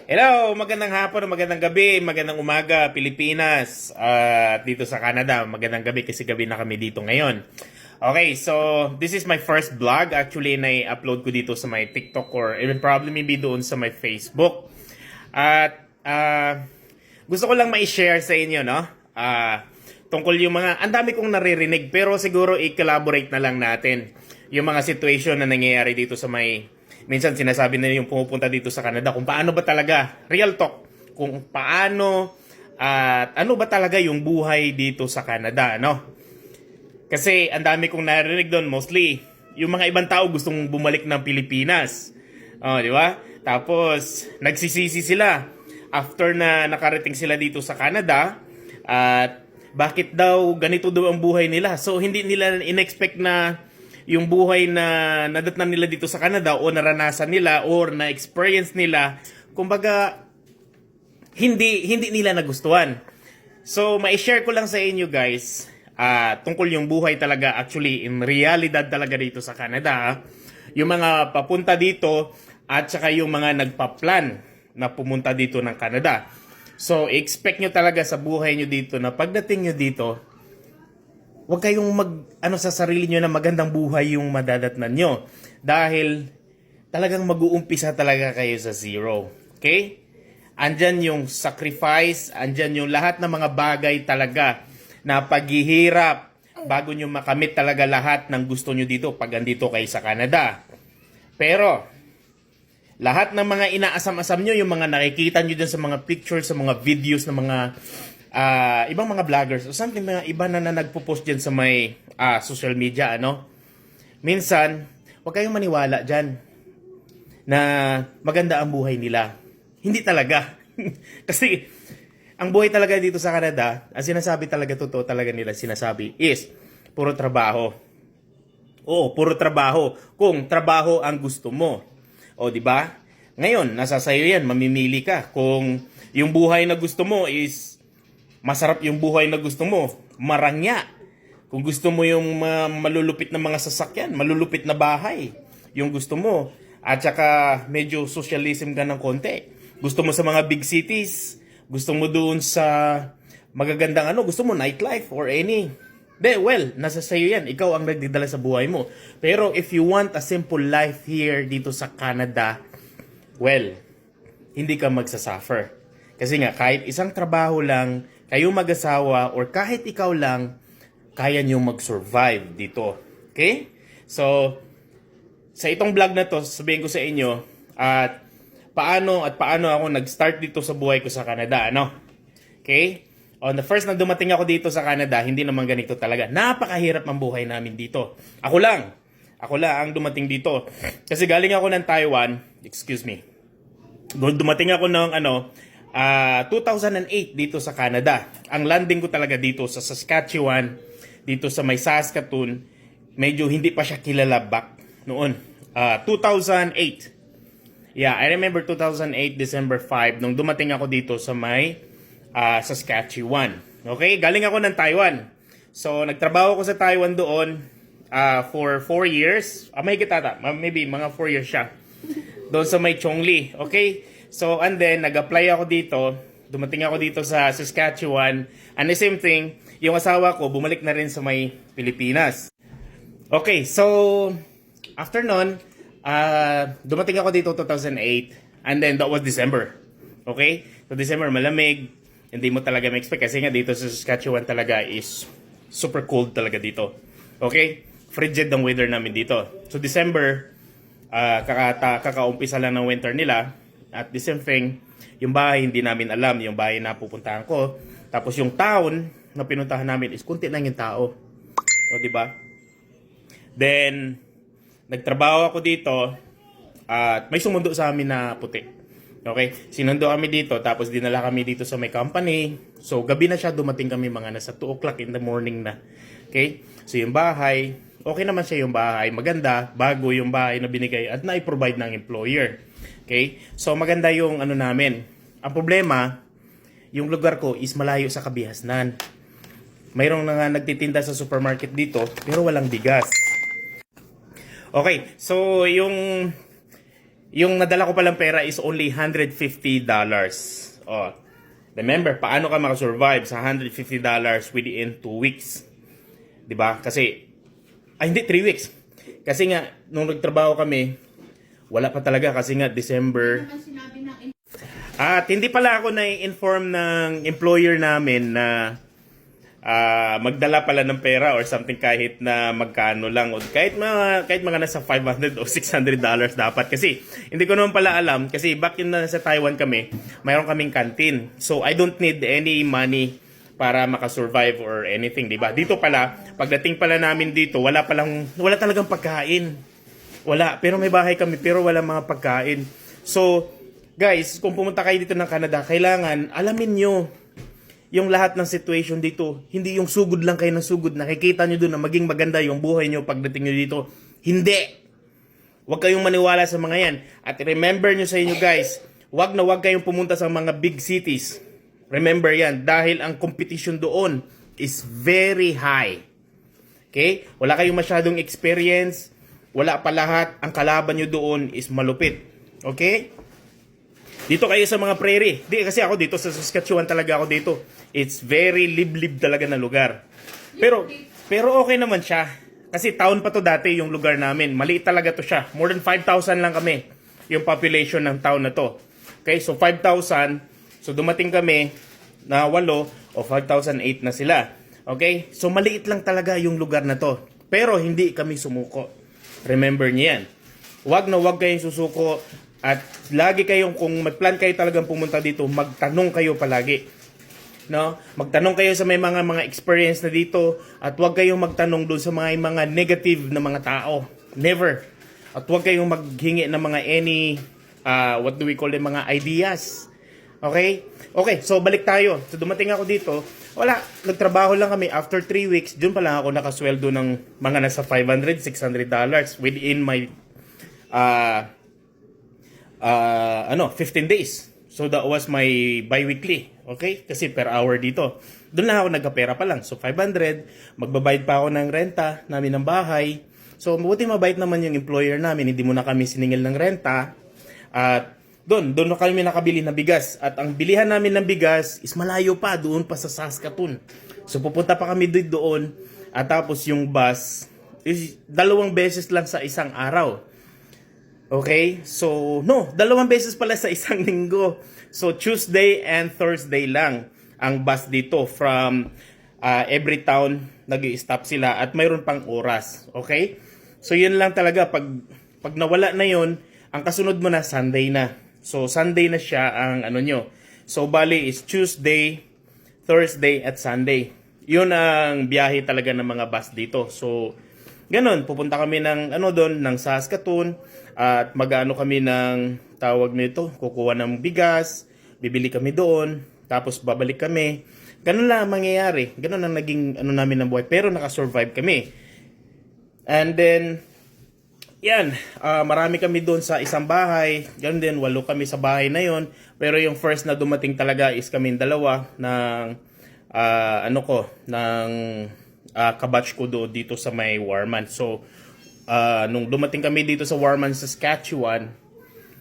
Hello, magandang hapon, magandang gabi, magandang umaga, Pilipinas. At dito sa Canada, magandang gabi kasi gabi na kami dito ngayon. Okay, so this is my first vlog. Actually, na-upload ko dito sa my TikTok or even probably maybe doon sa my Facebook. At gusto ko lang ma-share sa inyo, no? Tungkol yung mga, ang dami kong naririnig pero siguro i-collaborate na lang natin yung mga situation na nangyayari dito sa minsan sinasabi nila yung pumupunta dito sa Canada kung paano ba talaga, real talk, kung paano at ano ba talaga yung buhay dito sa Canada, no? Kasi ang dami kong narinig doon, mostly, yung mga ibang tao gustong bumalik ng Pilipinas. Oh, di ba? Tapos, nagsisisi sila after na nakarating sila dito sa Canada at bakit daw ganito daw ang buhay nila. So, hindi nila in-expect na yung buhay na nadatnan nila dito sa Canada o naranasan nila or na-experience nila, kumbaga, hindi nila nagustuhan. So, ma-share ko lang sa inyo guys, tungkol yung buhay talaga, actually, in realidad talaga dito sa Canada, yung mga papunta dito at saka yung mga nagpa-plan na pumunta dito ng Canada. So, expect nyo talaga sa buhay nyo dito na pagdating nyo dito, huwag kayong sa sarili nyo na magandang buhay yung madadatnan nyo. Dahil talagang mag-uumpisa talaga kayo sa zero. Okay? Andyan yung sacrifice, andyan yung lahat ng mga bagay talaga na paghihirap bago nyo makamit talaga lahat ng gusto nyo dito pag andito kayo sa Canada. Pero, lahat ng mga inaasam-asam nyo, yung mga nakikita nyo dyan sa mga pictures, sa mga videos ng mga ibang mga vloggers o something, mga iba na nagpo-post dyan sa may social media, ano? Minsan, huwag kayong maniwala dyan na maganda ang buhay nila. Hindi talaga. Kasi, ang buhay talaga dito sa Canada, ang sinasabi talaga, totoo talaga nila sinasabi, is puro trabaho. Oo, puro trabaho. Kung trabaho ang gusto mo. O, di ba? Ngayon, nasa sayo yan, mamimili ka. Kung yung buhay na gusto mo is masarap, yung buhay na gusto mo, marangya. Kung gusto mo yung malulupit na mga sasakyan, malulupit na bahay, yung gusto mo. At saka medyo socialism ka ng konti. Gusto mo sa mga big cities, gusto mo doon sa magagandang gusto mo nightlife or any. Well, nasa sayo yan. Ikaw ang nagdidala sa buhay mo. Pero if you want a simple life here dito sa Canada, well, hindi ka magsasuffer. Kasi nga, kahit isang trabaho lang, kayo mag-asawa, or kahit ikaw lang, kaya nyo mag-survive dito. Okay? So, sa itong vlog na to, sabihin ko sa inyo, at paano ako nag-start dito sa buhay ko sa Canada, ano? Okay? On the first na dumating ako dito sa Canada, hindi naman ganito talaga. Napakahirap ang buhay namin dito. Ako lang ang dumating dito. Kasi galing ako ng Taiwan, excuse me. Dumating ako ng 2008 dito sa Canada. Ang landing ko talaga dito sa Saskatchewan, dito sa may Saskatoon, medyo hindi pa siya kilala back noon. 2008. Yeah, I remember 2008, December 5, nung dumating ako dito sa may Saskatchewan. Okay, galing ako ng Taiwan. So, nagtrabaho ko sa Taiwan doon for 4 years. May kitata, maybe mga 4 years siya. Doon sa may Chongli. Okay? So, and then, nag-apply ako dito. Dumating ako dito sa Saskatchewan. And the same thing, yung asawa ko, bumalik na rin sa may Pilipinas. Okay, so, after nun, dumating ako dito 2008. And then, that was December. Okay? So, December, malamig. Hindi mo talaga ma-expect. Kasi nga dito sa Saskatchewan talaga is super cold talaga dito. Okay? Frigid ang weather namin dito. So, December, kakaumpisa lang ng winter nila. At the same thing, yung bahay hindi namin alam, yung bahay na pupuntahan ko. Tapos yung town na pinuntahan namin is kunti lang yung tao. O, di ba? Then, nagtrabaho ako dito at may sumundo sa amin na puti. Okay? Sinundo kami dito, tapos dinala kami dito sa may company. So, gabi na siya, dumating kami mga nasa 2 o'clock in the morning na. Okay? So, yung bahay, okay naman siya yung bahay. Maganda, bago yung bahay na binigay at na-provide ng employer. Okay? So, maganda yung namin. Ang problema, yung lugar ko is malayo sa kabihasnan. Mayroong nga nagtitinda sa supermarket dito, pero walang bigas. Okay, so yung Yung nadala ko palang pera is only $150. Oh. Remember, paano ka makasurvive sa $150 within 2 weeks? 'Di ba? Kasi hindi 3 weeks. Kasi nga nung nagtrabaho kami, wala pa talaga kasi nga December. At hindi pala ako na-inform ng employer namin na magdala pala ng pera or something kahit na magkano lang o kahit mga nasa $500 o $600 dapat kasi hindi ko naman pala alam kasi back in sa Taiwan kami mayroon kaming canteen, so I don't need any money para makasurvive or anything, di ba? Dito pala pagdating pala namin dito wala talagang pagkain, wala, pero may bahay kami pero wala mga pagkain. So guys, kung pumunta kayo dito ng Canada, kailangan alamin nyo yung lahat ng situation dito. Hindi yung sugod lang kayo ng sugod. Nakikita nyo doon na maging maganda yung buhay nyo pagdating nyo dito. Hindi. Huwag kayong maniwala sa mga yan. At remember nyo sa inyo guys, huwag kayong pumunta sa mga big cities. Remember yan, dahil ang competition doon is very high. Okay? Wala kayong masyadong experience. Wala pa lahat. Ang kalaban nyo doon is malupit. Okay? Dito kayo sa mga prairie. Di, kasi ako dito sa Saskatchewan talaga ako dito. It's very liblib talaga na lugar. Pero okay naman siya. Kasi town pa to dati yung lugar namin. Maliit talaga to siya. More than 5,000 lang kami yung population ng town na to. Okay, so 5,000. So dumating kami na 8 o 5,008 na sila. Okay, so maliit lang talaga yung lugar na to. Pero hindi kami sumuko. Remember niyo yan. Huwag kayong susuko. At lagi kayong, kung mag-plan kayo talagang pumunta dito, magtanong kayo palagi. No? Magtanong kayo sa may mga experience na dito at huwag kayong magtanong doon sa mga negative na mga tao. Never. At huwag kayong maghingi ng mga what do we call them, mga ideas. Okay? Okay, so balik tayo. So dumating ako dito, wala, nagtrabaho lang kami. After 3 weeks, dun pa lang ako nakasweldo ng mga nasa $500, $600 within my 15 days. So that was my bi-weekly. Okay? Kasi per hour dito. Doon lang ako nagkapera pa lang. So 500, magbabayad pa ako ng renta namin ng bahay. So mabuti mabait naman yung employer namin. Hindi muna kami siningil ng renta. At doon na kami nakabili ng bigas. At ang bilihan namin ng bigas is malayo pa. Doon pa sa Saskatoon. So pupunta pa kami doon. At tapos yung bus is 2 beses lang sa isang araw. Okay? So, no, 2 beses pala sa isang linggo. So, Tuesday and Thursday lang ang bus dito from every town nag-i-stop sila at mayroon pang oras. Okay? So, yun lang talaga. Pag nawala na yun, ang kasunod mo na, Sunday na. So, Sunday na siya ang ano nyo. So, bali is Tuesday, Thursday at Sunday. Yun ang biyahe talaga ng mga bus dito. So, ganon, pupunta kami ng ng Saskatoon at mag-ano kami ng tawag nito, kukuha ng bigas, bibili kami doon, tapos babalik kami. Ganon lang ang mangyayari. Ganon ang naging namin ng buhay. Pero nakasurvive kami. And then, yan, marami kami doon sa isang bahay. Ganon din, 8 kami sa bahay na yon. Pero yung first na dumating talaga is kami 2 ng kabatch ko dito sa may Warman. So, nung dumating kami dito sa Warman, Saskatchewan,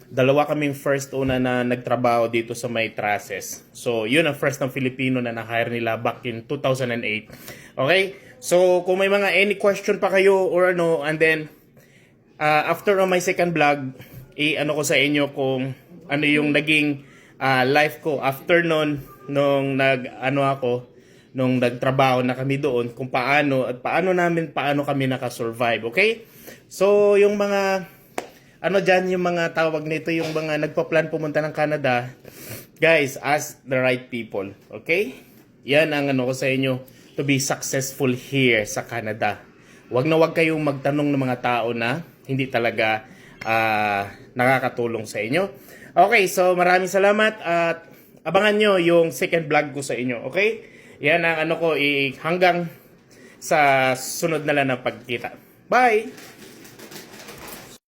2 kaming first una na nagtrabaho dito sa may Traces. So, yun ang first ng Filipino na na-hire nila back in 2008. Okay? So, kung may mga any question pa kayo or and then, after on my second vlog, ko sa inyo kung ano yung naging life ko after nung nung nagtrabaho na kami doon, kung paano kami nakasurvive, okay? So, yung mga yung mga tawag nito, yung mga nagpa-plan pumunta ng Canada, guys, ask the right people, okay? Yan ang ko sa inyo to be successful here sa Canada. Wag kayong magtanong ng mga tao na hindi talaga nakakatulong sa inyo. Okay, so maraming salamat at abangan nyo yung second vlog ko sa inyo, okay? Yan ang hanggang sa sunod na lang na pagkita. Bye!